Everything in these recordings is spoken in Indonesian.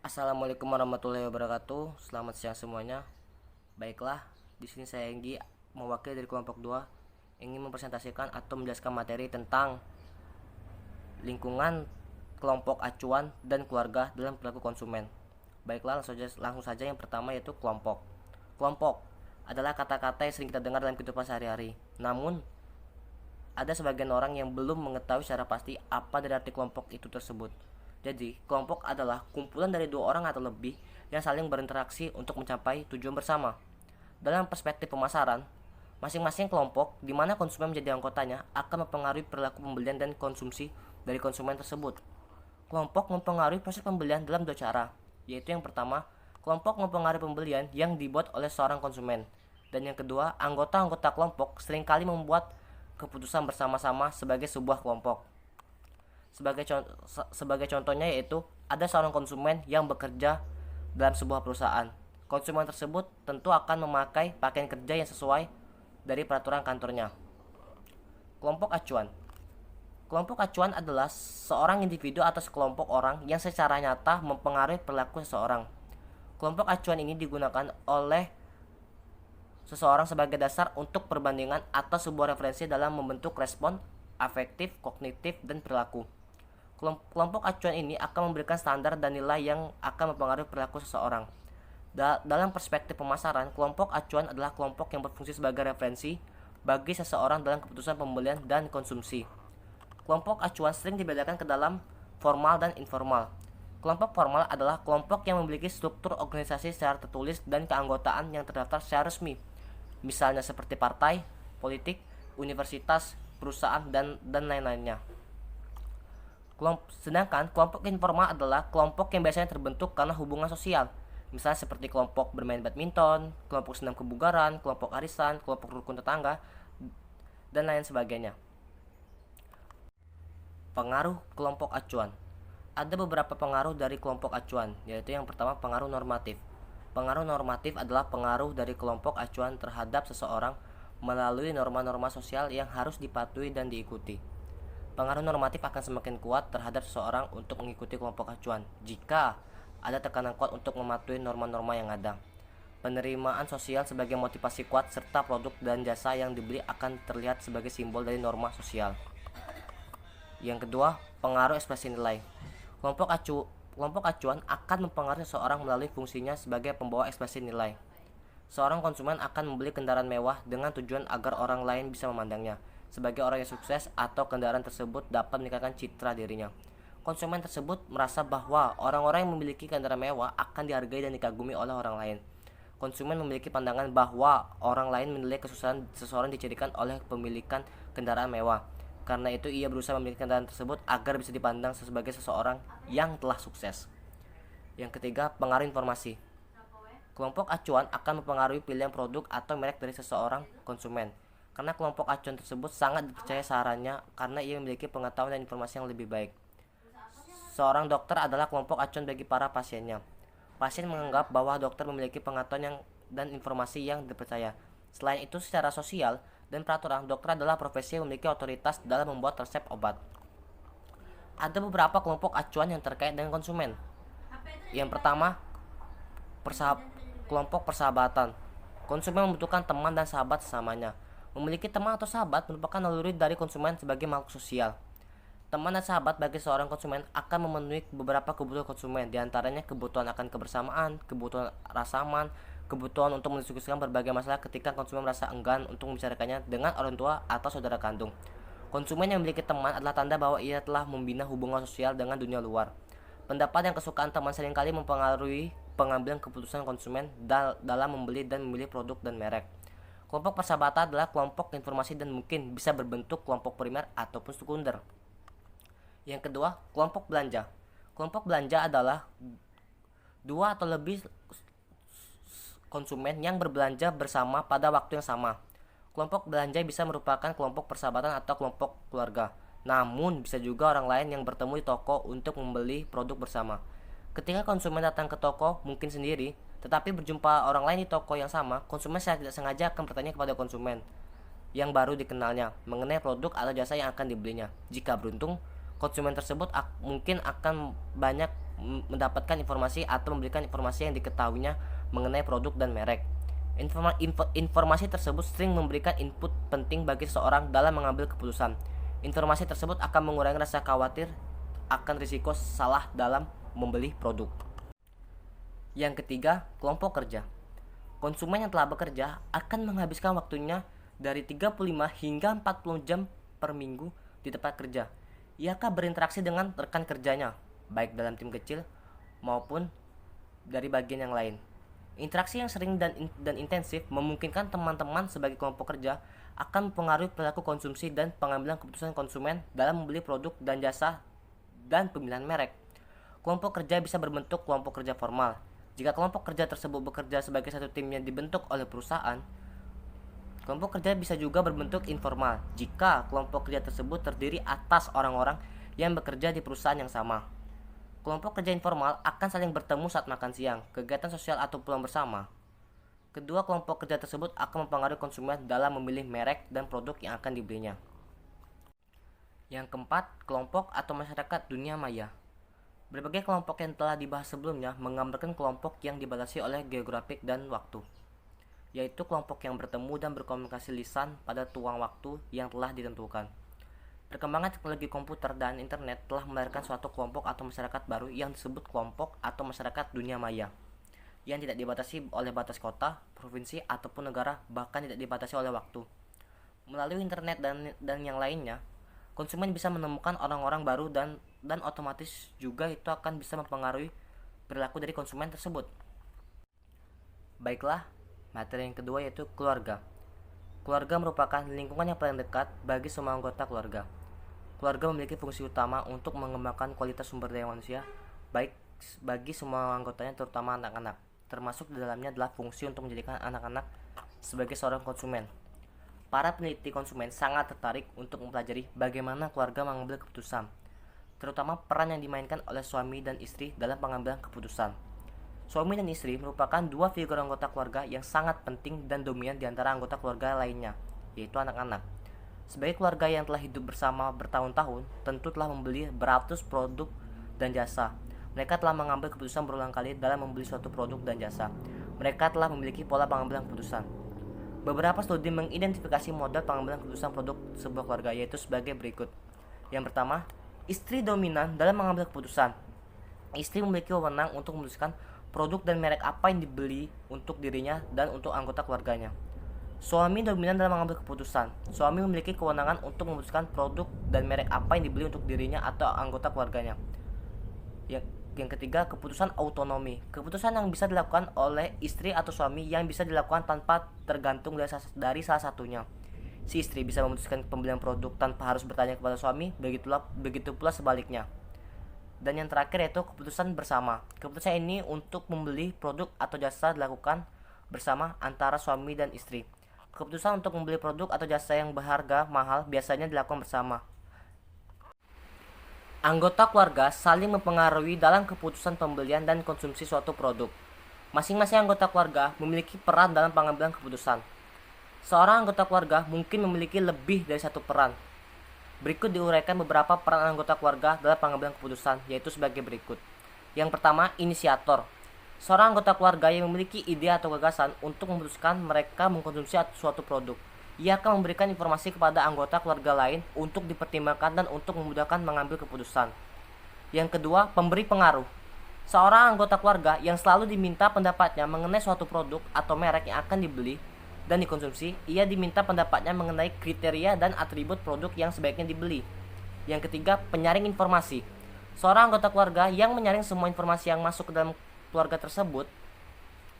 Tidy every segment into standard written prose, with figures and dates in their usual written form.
Assalamualaikum warahmatullahi wabarakatuh. Selamat siang semuanya. Baiklah, di sini saya Enggi mewakili dari kelompok 2 ingin mempresentasikan atau menjelaskan materi tentang lingkungan, kelompok acuan dan keluarga dalam perilaku konsumen. Baiklah, langsung saja yang pertama yaitu kelompok. Kelompok adalah kata-kata yang sering kita dengar dalam kehidupan sehari-hari. Namun, ada sebagian orang yang belum mengetahui secara pasti apa dari arti kelompok itu tersebut. Jadi, kelompok adalah kumpulan dari dua orang atau lebih yang saling berinteraksi untuk mencapai tujuan bersama. Dalam perspektif pemasaran, masing-masing kelompok di mana konsumen menjadi anggotanya akan mempengaruhi perilaku pembelian dan konsumsi dari konsumen tersebut. Kelompok mempengaruhi proses pembelian dalam dua cara, yaitu yang pertama, kelompok mempengaruhi pembelian yang dibuat oleh seorang konsumen, dan yang kedua, anggota-anggota kelompok seringkali membuat keputusan bersama-sama sebagai sebuah kelompok. Sebagai contohnya yaitu ada seorang konsumen yang bekerja dalam sebuah perusahaan. Konsumen tersebut tentu akan memakai pakaian kerja yang sesuai dari peraturan kantornya. Kelompok acuan. Kelompok acuan adalah seorang individu atau sekelompok orang yang secara nyata mempengaruhi perilaku seseorang. Kelompok acuan ini digunakan oleh seseorang sebagai dasar untuk perbandingan atau sebuah referensi dalam membentuk respon afektif, kognitif, dan perilaku. Kelompok acuan ini akan memberikan standar dan nilai yang akan mempengaruhi perilaku seseorang. Dalam perspektif pemasaran, kelompok acuan adalah kelompok yang berfungsi sebagai referensi bagi seseorang dalam keputusan pembelian dan konsumsi. Kelompok acuan sering dibedakan ke dalam formal dan informal. Kelompok formal adalah kelompok yang memiliki struktur organisasi secara tertulis dan keanggotaan yang terdaftar secara resmi, misalnya seperti partai, politik, universitas, perusahaan, dan lain-lainnya. Sedangkan kelompok informal adalah kelompok yang biasanya terbentuk karena hubungan sosial, misalnya seperti kelompok bermain badminton, kelompok senam kebugaran, kelompok arisan, kelompok rukun tetangga, dan lain sebagainya. Pengaruh kelompok acuan. Ada beberapa pengaruh dari kelompok acuan, yaitu yang pertama pengaruh normatif. Pengaruh normatif adalah pengaruh dari kelompok acuan terhadap seseorang melalui norma-norma sosial yang harus dipatuhi dan diikuti. Pengaruh normatif akan semakin kuat terhadap seseorang untuk mengikuti kelompok acuan jika ada tekanan kuat untuk mematuhi norma-norma yang ada. Penerimaan sosial sebagai motivasi kuat serta produk dan jasa yang dibeli akan terlihat sebagai simbol dari norma sosial. Yang kedua, pengaruh ekspresi nilai. Kelompok acuan akan mempengaruhi seseorang melalui fungsinya sebagai pembawa ekspresi nilai. Seorang konsumen akan membeli kendaraan mewah dengan tujuan agar orang lain bisa memandangnya sebagai orang yang sukses atau kendaraan tersebut dapat meningkatkan citra dirinya. Konsumen tersebut merasa bahwa orang-orang yang memiliki kendaraan mewah akan dihargai dan dikagumi oleh orang lain. Konsumen memiliki pandangan bahwa orang lain menilai kesuksesan seseorang dicirikan oleh pemilikan kendaraan mewah. Karena itu ia berusaha memiliki kendaraan tersebut agar bisa dipandang sebagai seseorang yang telah sukses. Yang ketiga, pengaruh informasi. Kelompok acuan akan mempengaruhi pilihan produk atau merek dari seseorang konsumen. Karena kelompok acuan tersebut sangat dipercaya sarannya karena ia memiliki pengetahuan dan informasi yang lebih baik. Seorang dokter adalah kelompok acuan bagi para pasiennya. Pasien menganggap bahwa dokter memiliki pengetahuan dan informasi yang dipercaya. Selain itu, secara sosial dan peraturan, dokter adalah profesi yang memiliki otoritas dalam membuat resep obat. Ada beberapa kelompok acuan yang terkait dengan konsumen. Yang pertama, kelompok persahabatan. Konsumen membutuhkan teman dan sahabat sesamanya. Memiliki teman atau sahabat merupakan naluri dari konsumen sebagai makhluk sosial. Teman dan sahabat bagi seorang konsumen akan memenuhi beberapa kebutuhan konsumen, diantaranya kebutuhan akan kebersamaan, kebutuhan rasa aman, kebutuhan untuk mendiskusikan berbagai masalah ketika konsumen merasa enggan untuk membicarakannya dengan orang tua atau saudara kandung. Konsumen yang memiliki teman adalah tanda bahwa ia telah membina hubungan sosial dengan dunia luar. Pendapat dan kesukaan teman seringkali mempengaruhi pengambilan keputusan konsumen dalam membeli dan memilih produk dan merek. Kelompok persahabatan adalah kelompok informasi dan mungkin bisa berbentuk kelompok primer ataupun sekunder. Yang kedua, kelompok belanja. Kelompok belanja adalah dua atau lebih konsumen yang berbelanja bersama pada waktu yang sama. Kelompok belanja bisa merupakan kelompok persahabatan atau kelompok keluarga. Namun, bisa juga orang lain yang bertemu di toko untuk membeli produk bersama. Ketika konsumen datang ke toko, mungkin sendiri, tetapi berjumpa orang lain di toko yang sama, konsumen secara tidak sengaja akan bertanya kepada konsumen yang baru dikenalnya mengenai produk atau jasa yang akan dibelinya. Jika beruntung, konsumen tersebut mungkin akan banyak mendapatkan informasi atau memberikan informasi yang diketahuinya mengenai produk dan merek. Informasi tersebut sering memberikan input penting bagi seseorang dalam mengambil keputusan. Informasi tersebut akan mengurangi rasa khawatir akan risiko salah dalam membeli produk. Yang ketiga, kelompok kerja. Konsumen yang telah bekerja akan menghabiskan waktunya dari 35 hingga 40 jam per minggu di tempat kerja. Ia akan berinteraksi dengan rekan kerjanya, baik dalam tim kecil maupun dari bagian yang lain. Interaksi yang sering dan intensif memungkinkan teman-teman sebagai kelompok kerja akan mempengaruhi perilaku konsumsi dan pengambilan keputusan konsumen dalam membeli produk dan jasa dan pemilihan merek. Kelompok kerja bisa berbentuk kelompok kerja formal. Jika kelompok kerja tersebut bekerja sebagai satu tim yang dibentuk oleh perusahaan, kelompok kerja bisa juga berbentuk informal jika kelompok kerja tersebut terdiri atas orang-orang yang bekerja di perusahaan yang sama. Kelompok kerja informal akan saling bertemu saat makan siang, kegiatan sosial atau pulang bersama. Kedua kelompok kerja tersebut akan mempengaruhi konsumen dalam memilih merek dan produk yang akan dibelinya. Yang keempat, kelompok atau masyarakat dunia maya. Berbagai kelompok yang telah dibahas sebelumnya menggambarkan kelompok yang dibatasi oleh geografik dan waktu, yaitu kelompok yang bertemu dan berkomunikasi lisan pada tuang waktu yang telah ditentukan. Perkembangan teknologi komputer dan internet telah melahirkan suatu kelompok atau masyarakat baru yang disebut kelompok atau masyarakat dunia maya, yang tidak dibatasi oleh batas kota, provinsi, ataupun negara, bahkan tidak dibatasi oleh waktu. Melalui internet dan yang lainnya, konsumen bisa menemukan orang-orang baru dan otomatis juga itu akan bisa mempengaruhi perilaku dari konsumen tersebut. Baiklah, materi yang kedua yaitu keluarga. Keluarga merupakan lingkungan yang paling dekat bagi semua anggota keluarga. Keluarga memiliki fungsi utama untuk mengembangkan kualitas sumber daya manusia, baik bagi semua anggotanya terutama anak-anak. Termasuk di dalamnya adalah fungsi untuk menjadikan anak-anak sebagai seorang konsumen. Para peneliti konsumen sangat tertarik untuk mempelajari bagaimana keluarga mengambil keputusan, terutama peran yang dimainkan oleh suami dan istri dalam pengambilan keputusan. Suami dan istri merupakan dua figur anggota keluarga yang sangat penting dan dominan di antara anggota keluarga lainnya, yaitu anak-anak. Sebagai keluarga yang telah hidup bersama bertahun-tahun, tentu telah membeli beratus produk dan jasa. Mereka telah mengambil keputusan berulang kali dalam membeli suatu produk dan jasa. Mereka telah memiliki pola pengambilan keputusan. Beberapa studi mengidentifikasi model pengambilan keputusan produk sebuah keluarga, yaitu sebagai berikut. Yang pertama, istri dominan dalam mengambil keputusan. Istri memiliki wewenang untuk memutuskan produk dan merek apa yang dibeli untuk dirinya dan untuk anggota keluarganya. Suami dominan dalam mengambil keputusan. Suami memiliki kewenangan untuk memutuskan produk dan merek apa yang dibeli untuk dirinya atau anggota keluarganya. Yang ketiga, keputusan autonomi. Keputusan yang bisa dilakukan oleh istri atau suami yang bisa dilakukan tanpa tergantung dari salah satunya. Si istri bisa memutuskan pembelian produk tanpa harus bertanya kepada suami, begitu pula sebaliknya. Dan yang terakhir yaitu keputusan bersama. Keputusan ini untuk membeli produk atau jasa dilakukan bersama antara suami dan istri. Keputusan untuk membeli produk atau jasa yang berharga mahal biasanya dilakukan bersama. Anggota keluarga saling mempengaruhi dalam keputusan pembelian dan konsumsi suatu produk. Masing-masing anggota keluarga memiliki peran dalam pengambilan keputusan. Seorang anggota keluarga mungkin memiliki lebih dari satu peran. Berikut diuraikan beberapa peran anggota keluarga dalam pengambilan keputusan, yaitu sebagai berikut. Yang pertama, inisiator. Seorang anggota keluarga yang memiliki ide atau gagasan untuk memutuskan mereka mengkonsumsi suatu produk. Ia akan memberikan informasi kepada anggota keluarga lain untuk dipertimbangkan dan untuk memudahkan mengambil keputusan. Yang kedua, pemberi pengaruh. Seorang anggota keluarga yang selalu diminta pendapatnya mengenai suatu produk atau merek yang akan dibeli dan dikonsumsi, ia diminta pendapatnya mengenai kriteria dan atribut produk yang sebaiknya dibeli. Yang ketiga, penyaring informasi. Seorang anggota keluarga yang menyaring semua informasi yang masuk ke dalam keluarga tersebut.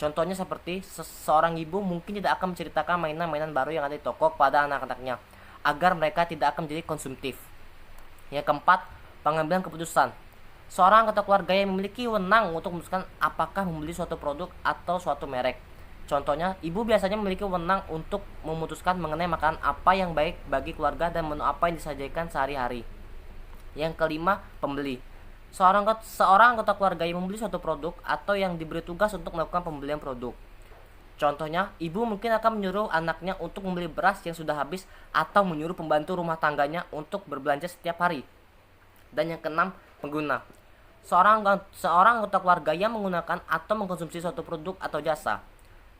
Contohnya seperti seorang ibu mungkin tidak akan menceritakan mainan-mainan baru yang ada di toko kepada anak-anaknya, agar mereka tidak akan menjadi konsumtif. Yang keempat, pengambilan keputusan. Seorang anggota keluarga yang memiliki wewenang untuk memutuskan apakah membeli suatu produk atau suatu merek. Contohnya, ibu biasanya memiliki wewenang untuk memutuskan mengenai makanan apa yang baik bagi keluarga dan menu apa yang disajikan sehari-hari. Yang kelima, pembeli. Seorang anggota keluarga yang membeli suatu produk atau yang diberi tugas untuk melakukan pembelian produk. Contohnya, ibu mungkin akan menyuruh anaknya untuk membeli beras yang sudah habis atau menyuruh pembantu rumah tangganya untuk berbelanja setiap hari. Dan yang keenam, pengguna. Seorang anggota keluarga yang menggunakan atau mengkonsumsi suatu produk atau jasa.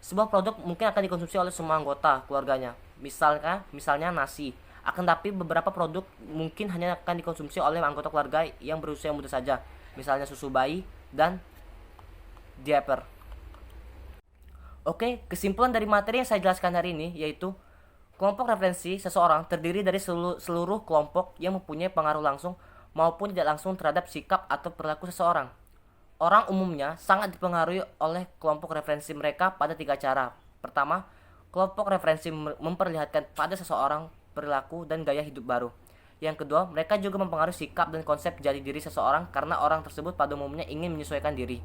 Sebuah produk mungkin akan dikonsumsi oleh semua anggota keluarganya. Misalnya nasi. Akan tapi beberapa produk mungkin hanya akan dikonsumsi oleh anggota keluarga yang berusia muda saja. Misalnya susu bayi dan diaper. Oke, kesimpulan dari materi yang saya jelaskan hari ini yaitu kelompok referensi seseorang terdiri dari seluruh kelompok yang mempunyai pengaruh langsung maupun tidak langsung terhadap sikap atau perilaku seseorang. Orang umumnya sangat dipengaruhi oleh kelompok referensi mereka pada 3 cara. Pertama, kelompok referensi memperlihatkan pada seseorang perilaku dan gaya hidup baru. Yang kedua, mereka juga mempengaruhi sikap dan konsep jati diri seseorang karena orang tersebut pada umumnya ingin menyesuaikan diri.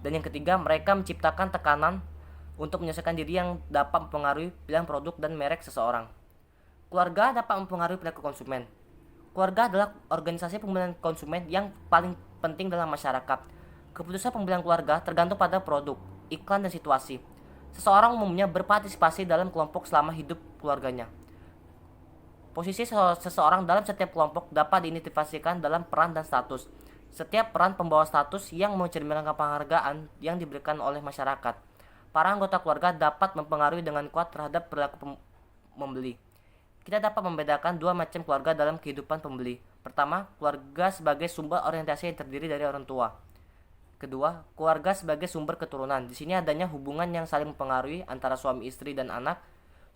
Dan yang ketiga, mereka menciptakan tekanan untuk menyesuaikan diri yang dapat mempengaruhi pilihan produk dan merek seseorang. Keluarga dapat mempengaruhi perilaku konsumen. Keluarga adalah organisasi pembelian konsumen yang paling penting dalam masyarakat. Keputusan pembelian keluarga tergantung pada produk, iklan, dan situasi. Seseorang umumnya berpartisipasi dalam kelompok selama hidup keluarganya. Posisi seseorang dalam setiap kelompok dapat diidentifikasikan dalam peran dan status. Setiap peran pembawa status yang mencerminkan penghargaan yang diberikan oleh masyarakat. Para anggota keluarga dapat mempengaruhi dengan kuat terhadap perilaku membeli. Kita dapat membedakan 2 macam keluarga dalam kehidupan pembeli. Pertama, keluarga sebagai sumber orientasi yang terdiri dari orang tua. Kedua, keluarga sebagai sumber keturunan. Di sini adanya hubungan yang saling mempengaruhi antara suami istri dan anak.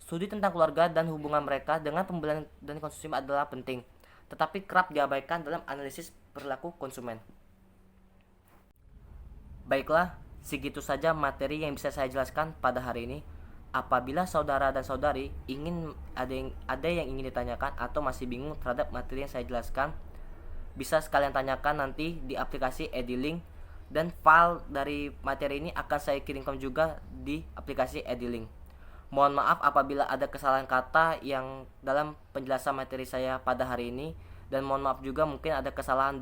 Studi tentang keluarga dan hubungan mereka dengan pembelian dan konsumsi adalah penting, tetapi kerap diabaikan dalam analisis perilaku konsumen. Baiklah, segitu saja materi yang bisa saya jelaskan pada hari ini. Apabila saudara dan saudari ada yang ingin ditanyakan atau masih bingung terhadap materi yang saya jelaskan, bisa sekalian tanyakan nanti di aplikasi Edilink, dan file dari materi ini akan saya kirimkan juga di aplikasi Edilink. Mohon maaf apabila ada kesalahan kata yang dalam penjelasan materi saya pada hari ini, dan mohon maaf juga mungkin ada kesalahan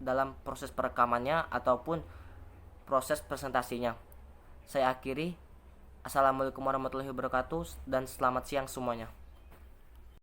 dalam proses perekamannya ataupun proses presentasinya. Saya akhiri. Assalamualaikum warahmatullahi wabarakatuh dan selamat siang semuanya.